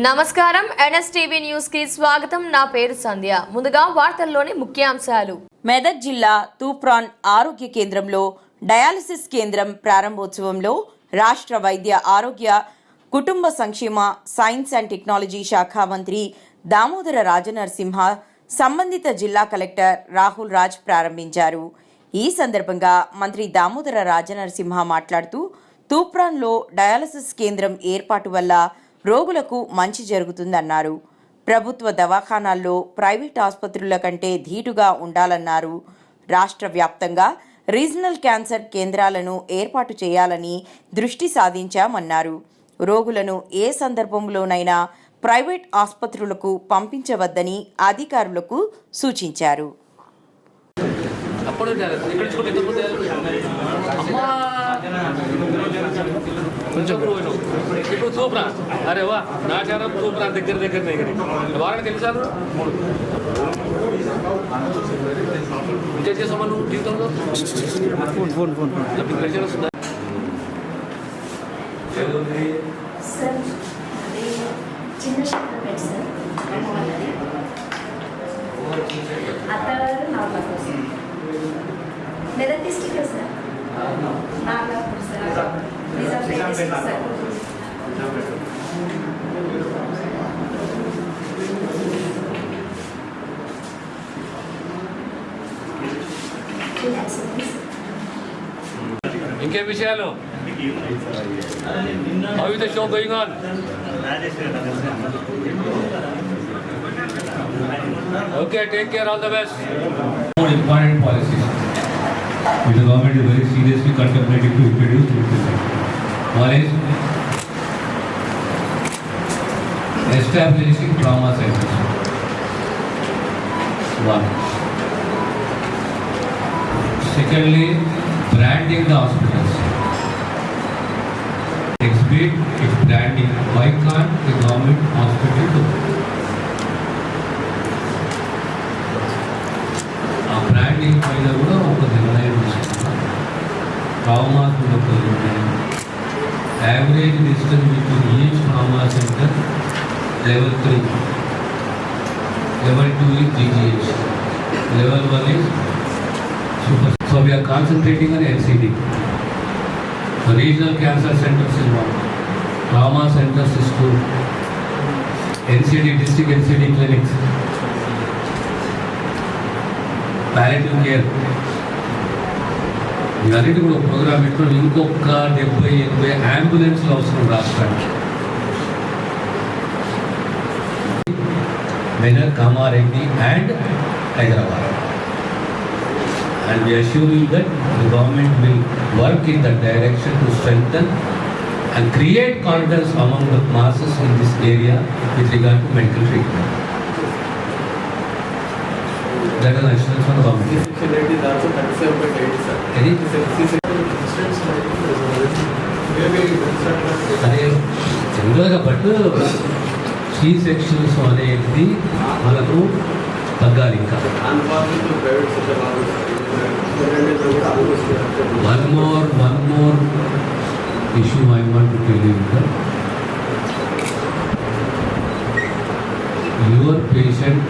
నమస్కారం NSTV news కి స్వాగతం. నా పేరు సంధ్య. ముందుగా వార్తల్లోని ముఖ్యాంశాలు. మెదక్ జిల్లా తూప్రాన్ ఆరోగ్య కేంద్రంలో డయాలసిస్ కేంద్రం ప్రారంభోత్సవంలో రాష్ట్ర వైద్య ఆరోగ్య కుటుంబ సంక్షేమ సైన్స్ అండ్ టెక్నాలజీ శాఖ మంత్రి దామోదర రాజనరసింహ సంబంధిత జిల్లా కలెక్టర్ రాహుల్ రాజ్ ప్రారంభించారు. ఈ సందర్భంగా మంత్రి దామోదర రాజనరసింహ మాట్లాడుతూ తూప్రాన్లో డయాలసిస్ కేంద్రం ఏర్పాటు వల్ల రోగులకు మంచి జరుగుతుందన్నారు. ప్రభుత్వ దవాఖానాల్లో ప్రైవేట్ ఆసుపత్రుల కంటే ధీటుగా ఉండాలన్నారు. రాష్ట్ర వ్యాప్తంగా రీజనల్ క్యాన్సర్ కేంద్రాలను ఏర్పాటు చేయాలని దృష్టి సాధించామన్నారు. రోగులను ఏ సందర్భంలోనైనా ప్రైవేట్ ఆసుపత్రులకు పంపించవద్దని అధికారులకు సూచించారు. ఇప్పుడు చూపురా అరే వా నాచారం చూపురా దగ్గర వారానికి తెలుసారు ఇంకా చేసామా నువ్వు జీవితంలో ప్రెషర్ వస్తుందా? చిన్న షాప్ పెట్టి సార్ అత్తగారు నాలుగు sir Medak district sir Nagpur sir Nizampet district sir ఇంకే విషయాలు How is the show going on? Okay, take care, all the best. More important policies which the government is very seriously contemplating to introduce in this sector. One is establishing trauma centers. One. Secondly, branding the hospitals. Exhibit its branding. Why can't the government hospital do it? Branding పైన కూడా ఒక నిర్ణయం తీసుకున్నాం. Trauma average distance between each trauma centre level 3, level 2 is GGH, level 1 is super. So we are concentrating on NCD. The regional cancer centers is 1, trauma centers is 2, NCD district NCD clinics, palliative care. ఇవన్నిటి కూడా programme పెట్టుకుని ఇంకొక 70-80 అంబులెన్స్లు అవసరం రాష్ట్రానికి. Medak, Kamareddy and Hyderabad. And we assure you that the government will work in that direction to strengthen and create confidence among the masses in this area with regard to medical treatment. That is assurance from the government. అదే జనరల్గా but see sections అనేది మనకు తగ్గాలి. ఇంకా one more issue I want to tell you that your patient